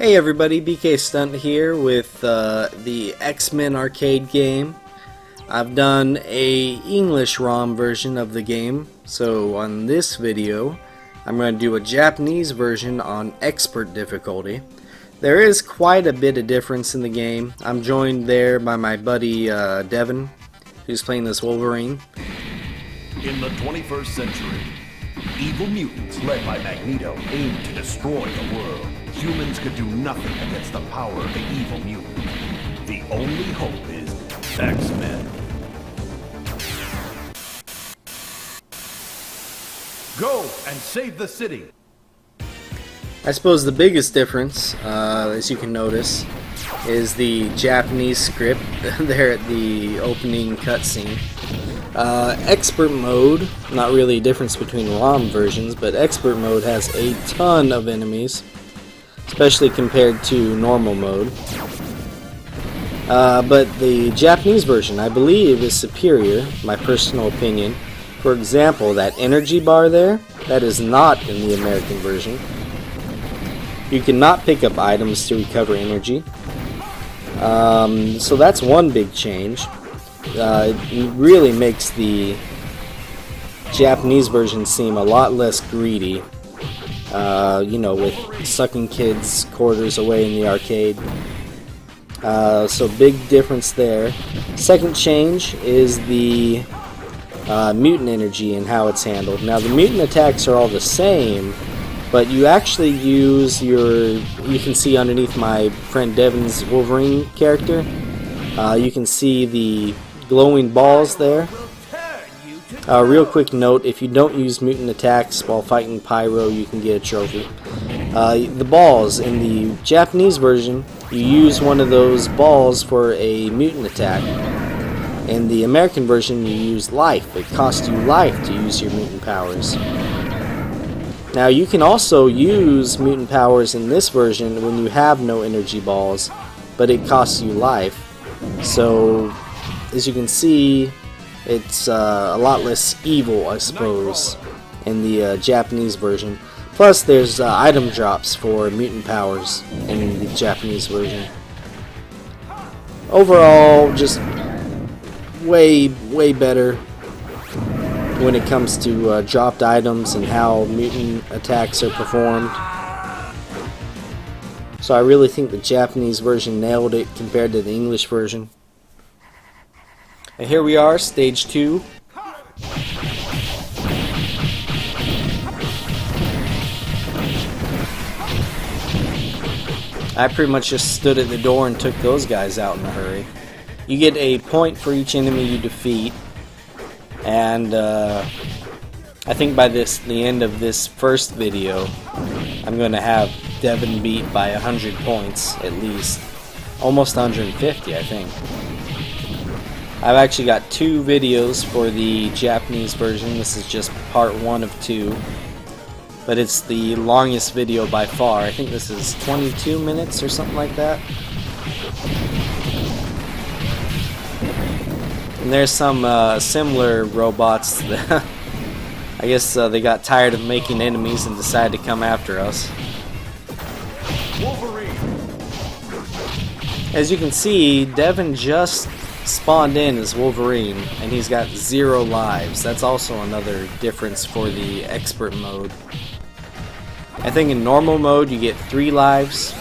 Hey everybody, BK Stunt here with the X-Men arcade game. I've done a English ROM version of the game, so on this video I'm going to do a Japanese version on expert difficulty. There is quite a bit of difference in the game. I'm joined there by my buddy Devin, who's playing this Wolverine. In the 21st century, evil mutants led by Magneto aim to destroy the world. Humans could do nothing against the power of the evil mutant. The only hope is X-Men. Go and save the city! I suppose the biggest difference, as you can notice, is the Japanese script there at the opening cutscene. Expert mode, not really a difference between ROM versions, but expert mode has a ton of enemies, especially compared to normal mode. But the Japanese version, I believe, is superior, my personal opinion. For example, that energy bar there, that is not in the American version. You cannot pick up items to recover energy. So that's one big change. It really makes the Japanese version seem a lot less greedy. You know, with sucking kids' quarters away in the arcade. So big difference there. Second change is the mutant energy and how it's handled. Now the mutant attacks are all the same, but you actually use you can see underneath my friend Devin's Wolverine character, you can see the glowing balls there. Real quick note, if you don't use mutant attacks while fighting Pyro, you can get a trophy. The balls, in the Japanese version, you use one of those balls for a mutant attack. In the American version, you use life. It costs you life to use your mutant powers. Now, you can also use mutant powers in this version when you have no energy balls, but it costs you life. So, as you can see, it's a lot less evil, I suppose, in the Japanese version. Plus, there's item drops for mutant powers in the Japanese version. Overall, just way better when it comes to dropped items and how mutant attacks are performed. So I really think the Japanese version nailed it compared to the English version. And here we are, stage 2. I pretty much just stood at the door and took those guys out in a hurry. You get a point for each enemy you defeat, and I think by the end of this first video, I'm going to have Devin beat by 100 points at least. Almost 150, I think. I've actually got 2 videos for the Japanese version. This is just part 1 of 2. But it's the longest video by far. I think this is 22 minutes or something like that. And there's some similar robots that I guess they got tired of making enemies and decided to come after us. Wolverine. As you can see, Devin just spawned in as Wolverine, and he's got 0 lives. That's also another difference for the expert mode. I think in normal mode you get 3 lives.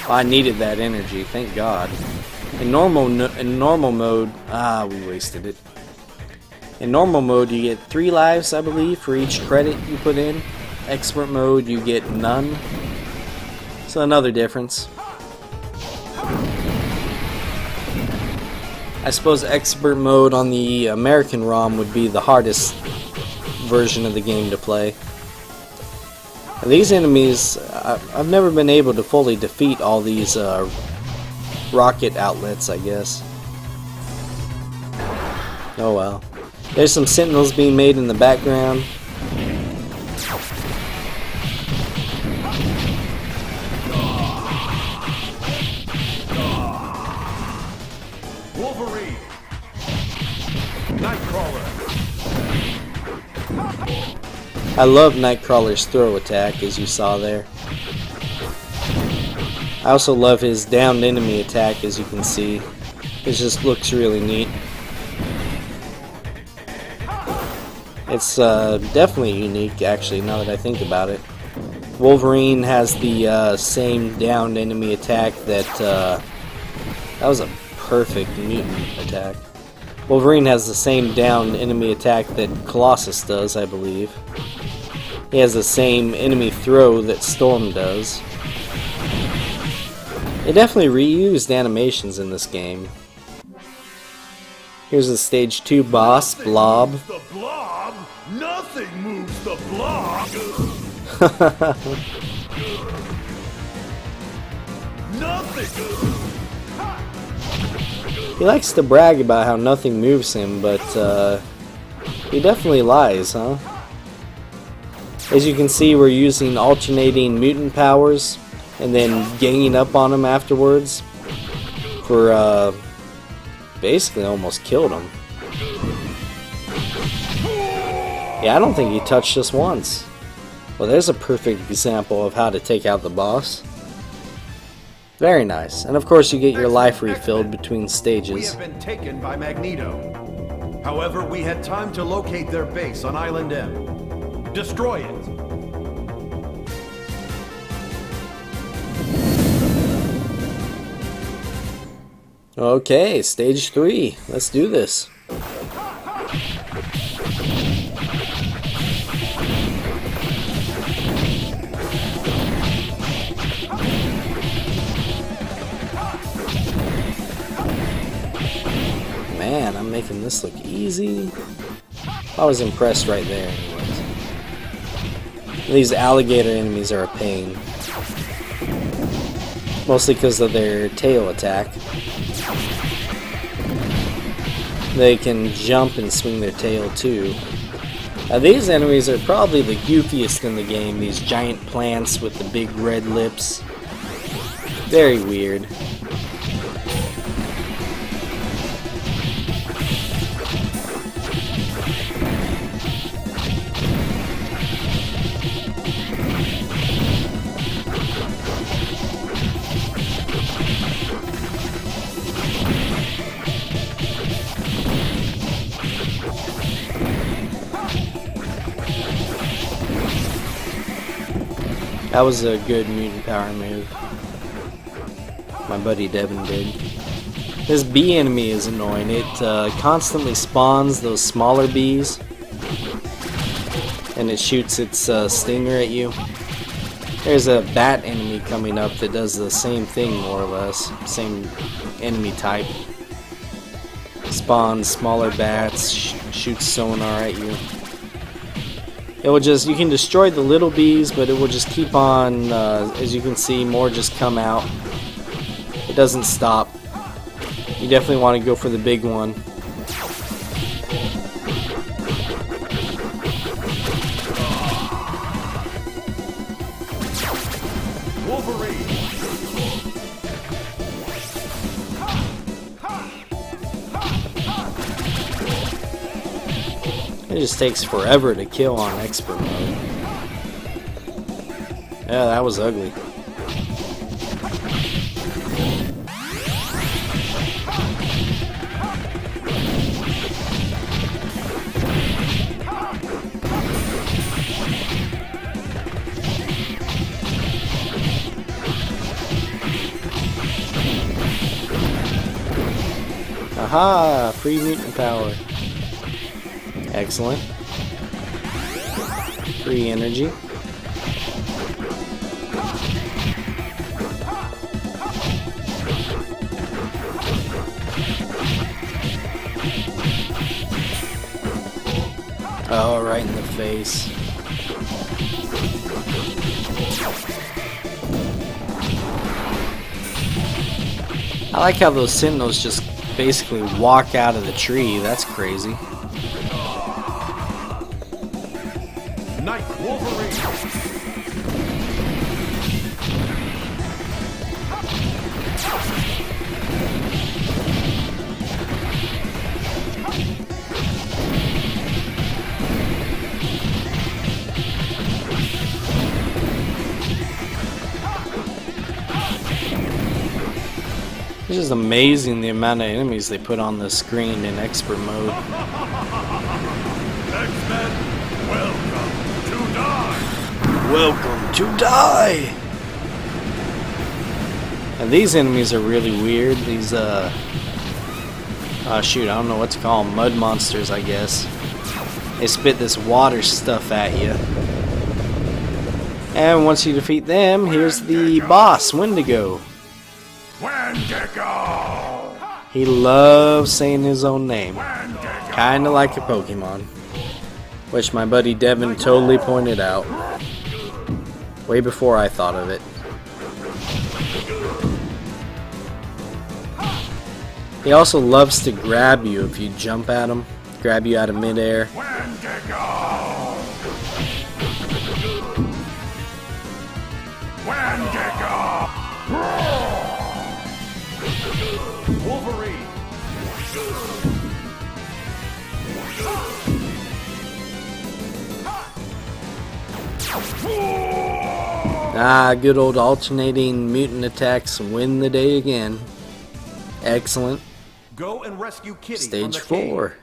Well, I needed that energy, thank God. In normal mode, we wasted it. In normal mode you get 3 lives, I believe, for each credit you put in. Expert mode you get none. So another difference. I suppose expert mode on the American ROM would be the hardest version of the game to play. And these enemies, I've never been able to fully defeat all these rocket outlets, I guess. Oh well. There's some sentinels being made in the background. Wolverine. Nightcrawler. I love Nightcrawler's throw attack, as you saw there. I also love his downed enemy attack, as you can see. It just looks really neat. It's definitely unique, actually, now that I think about it. Wolverine has the same downed enemy attack that was a perfect mutant attack. Wolverine has the same downed enemy attack that Colossus does, I believe. He has the same enemy throw that Storm does. They definitely reused animations in this game. Here's the stage 2 boss, Blob. The Blob? Nothing moves the Blob. Nothing. He likes to brag about how nothing moves him, but he definitely lies, huh? As you can see, we're using alternating mutant powers and then ganging up on him afterwards for basically almost killed him. Yeah, I don't think he touched us once. Well, there's a perfect example of how to take out the boss. Very nice. And of course you get your life refilled between stages. We have been taken by Magneto. However, we had time to locate their base on Island M. Destroy it. Okay, stage 3. Let's do this. Man, I'm making this look easy. I was impressed right there anyways. These alligator enemies are a pain. Mostly because of their tail attack. They can jump and swing their tail too. Now these enemies are probably the goofiest in the game. These giant plants with the big red lips. Very weird. That was a good mutant power move. My buddy Devin did. This bee enemy is annoying. It constantly spawns those smaller bees. And it shoots its stinger at you. There's a bat enemy coming up that does the same thing, more or less. Same enemy type. Spawns smaller bats, shoots sonar at you. It will just, you can destroy the little bees, but it will just keep on, as you can see, more just come out. It doesn't stop. You definitely want to go for the big one. It just takes forever to kill on expert mode. Yeah, that was ugly. Aha! Free mutant power. Excellent. Free energy. Oh, right in the face. I like how those Sentinels just basically walk out of the tree. That's crazy. Night Wolverine. It's just amazing the amount of enemies they put on the screen in expert mode. X-Men, welcome to die! Welcome to die! And these enemies are really weird. These, shoot, I don't know what to call them. Mud monsters, I guess. They spit this water stuff at you. And once you defeat them, here's the boss, Wendigo. Wendigo! He loves saying his own name. Kinda like a Pokemon. Which my buddy Devin totally pointed out. Way before I thought of it. He also loves to grab you if you jump at him. Grab you out of midair. Wendigo! Wendigo! Wolverine! Ah, good old alternating mutant attacks win the day again. Excellent. Go and rescue Kitty Stage from the 4. cave.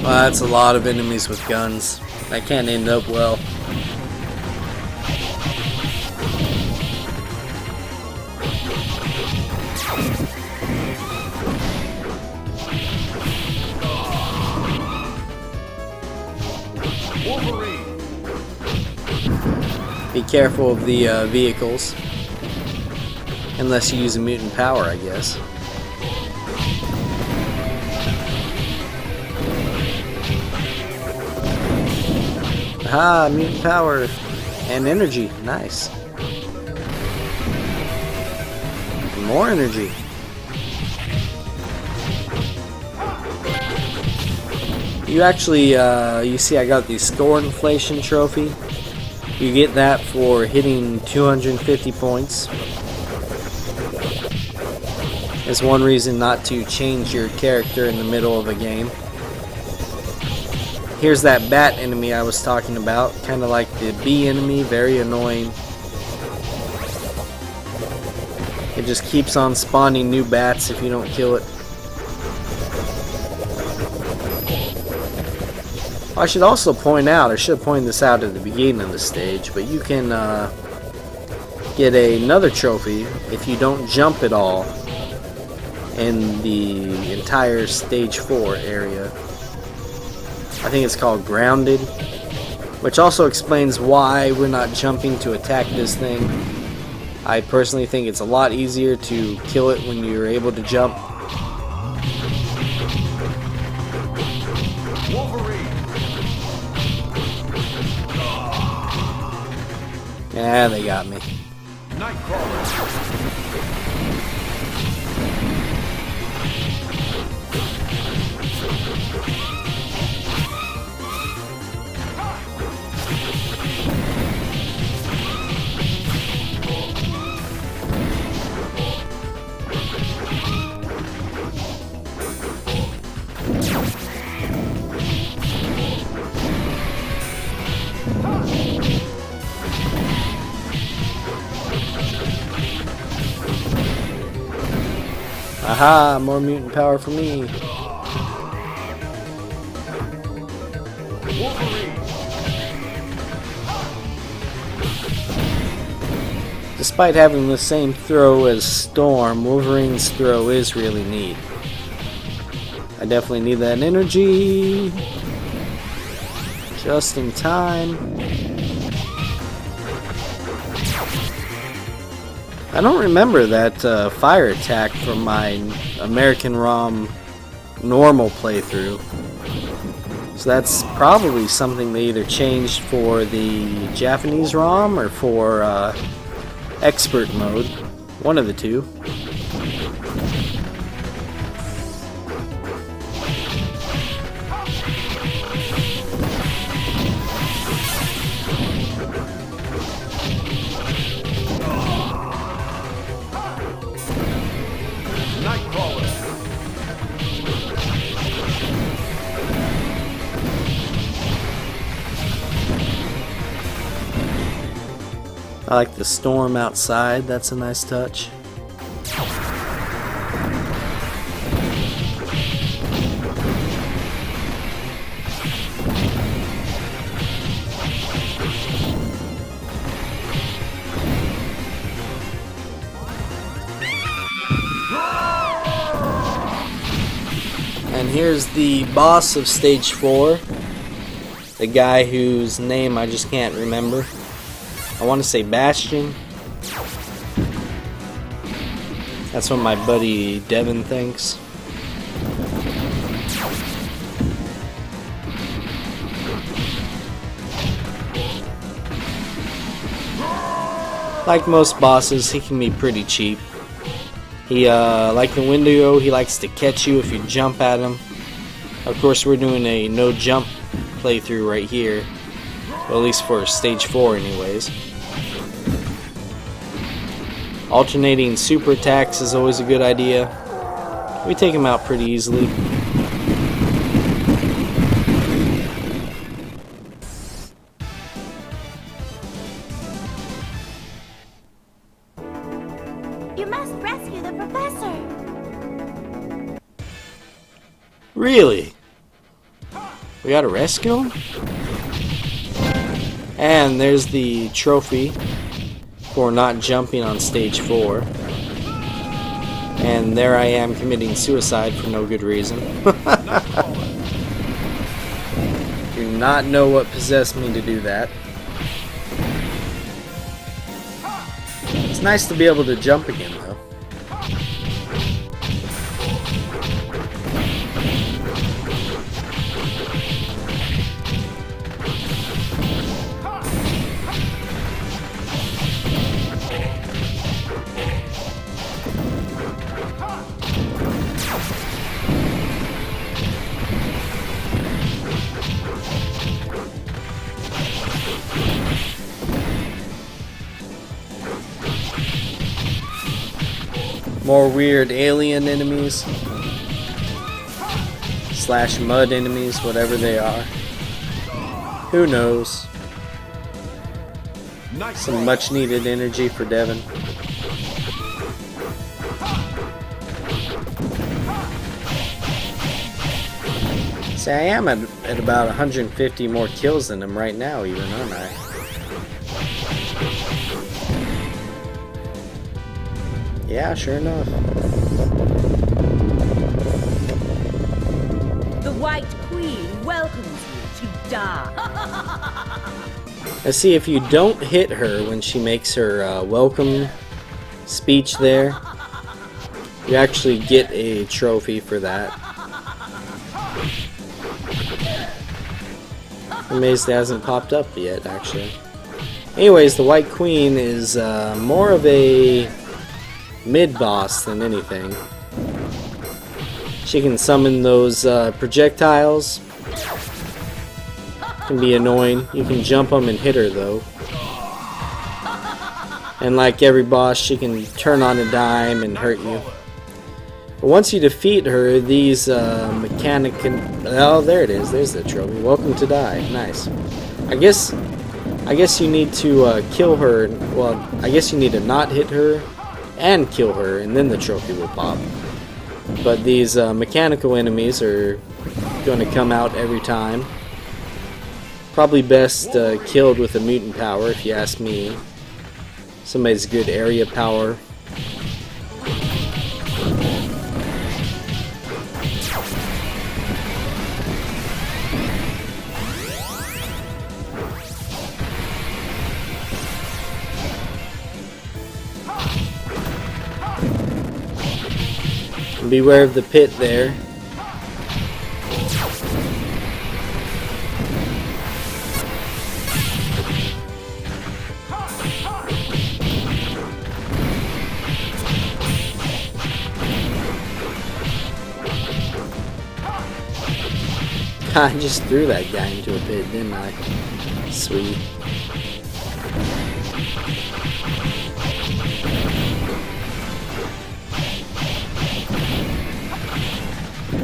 Well, that's a lot of enemies with guns. That can't end up well. Wolverine! Be careful of the vehicles. Unless you use a mutant power, I guess. Ah, mutant power and energy. Nice. More energy. You actually, you see I got the score inflation trophy. You get that for hitting 250 points. It's one reason not to change your character in the middle of a game. Here's that bat enemy I was talking about, kind of like the bee enemy, very annoying. It just keeps on spawning new bats if you don't kill it. I should also point out, I should have pointed this out at the beginning of the stage, but you can get another trophy if you don't jump at all in the entire stage 4 area. I think it's called Grounded, which also explains why we're not jumping to attack this thing. I personally think it's a lot easier to kill it when you're able to jump. Wolverine! Yeah, they got me. Nightcrawler! Aha, more mutant power for me. Wolverine! Despite having the same throw as Storm, Wolverine's throw is really neat. I definitely need that energy. Just in time. I don't remember that fire attack from my American ROM normal playthrough. So that's probably something they either changed for the Japanese ROM or for expert mode. One of the two. I like the storm outside, that's a nice touch. And here's the boss of stage 4. The guy whose name I just can't remember. I want to say Bastion. That's what my buddy Devin thinks. Like most bosses, he can be pretty cheap. He, like the Wendigo, he likes to catch you if you jump at him. Of course, we're doing a no jump playthrough right here. Well, at least for stage 4 anyways. Alternating super attacks is always a good idea. We take him out pretty easily. You must rescue the professor. Really? We gotta rescue him? And there's the trophy for not jumping on stage 4. And there I am committing suicide for no good reason. Do not know what possessed me to do that. It's nice to be able to jump again though. More weird alien enemies slash mud enemies, whatever they are. Who knows? Some much needed energy for Devin. See, I am at about 150 more kills than him right now, even, aren't I? Yeah, sure enough. The White Queen welcomes you to die. Now see, if you don't hit her when she makes her welcome speech there, you actually get a trophy for that. I'm amazed it hasn't popped up yet, actually. Anyways, the White Queen is more of a mid-boss than anything. She can summon those projectiles. Can be annoying. You can jump them and hit her though. And like every boss, she can turn on a dime and hurt you. But once you defeat her, these mechanic can... Oh, there it is. There's the trophy. Welcome to die. Nice. I guess you need to kill her. Well, I guess you need to not hit her and kill her, and then the trophy will pop. But these mechanical enemies are going to come out every time. Probably best killed with a mutant power, if you ask me. Somebody's good area power. Beware of the pit there. I just threw that guy into a pit, didn't I? Sweet.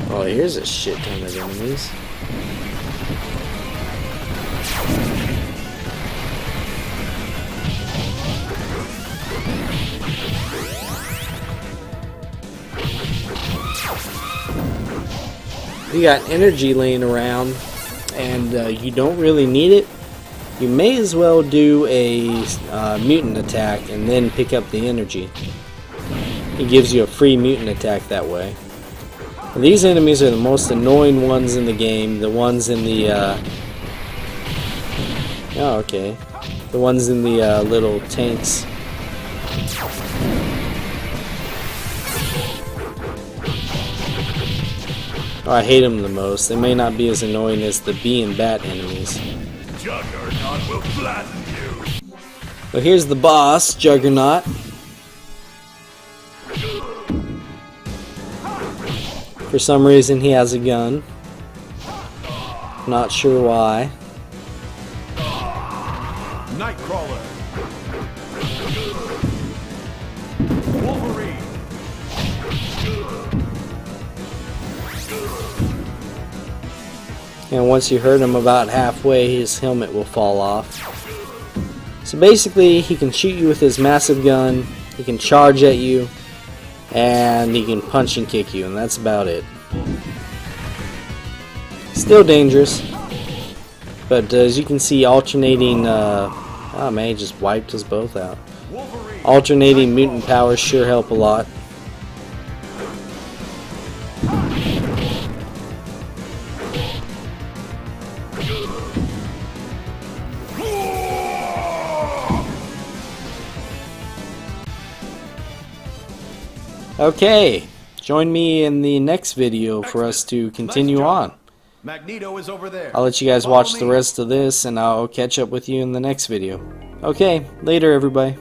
Oh, here's a shit ton of enemies. you got energy laying around and you don't really need it, you may as well do a mutant attack and then pick up the energy. It gives you a free mutant attack that way. And these enemies are the most annoying ones in the game. The ones in the oh, okay. The ones in the little tanks. Oh, I hate them the most. They may not be as annoying as the bee and bat enemies. Juggernaut will flatten you. But here's the boss, Juggernaut. For some reason he has a gun. Not sure why. Nightcrawler. Wolverine. And once you hurt him about halfway, his helmet will fall off. So basically, he can shoot you with his massive gun, he can charge at you, and he can punch and kick you, and that's about it. Still dangerous, but as you can see, alternating, oh man, he just wiped us both out. Alternating mutant powers sure help a lot. Okay, join me in the next video for us to continue on. Magneto is over there. I'll let you guys watch the rest of this, and I'll catch up with you in the next video. Okay, later everybody.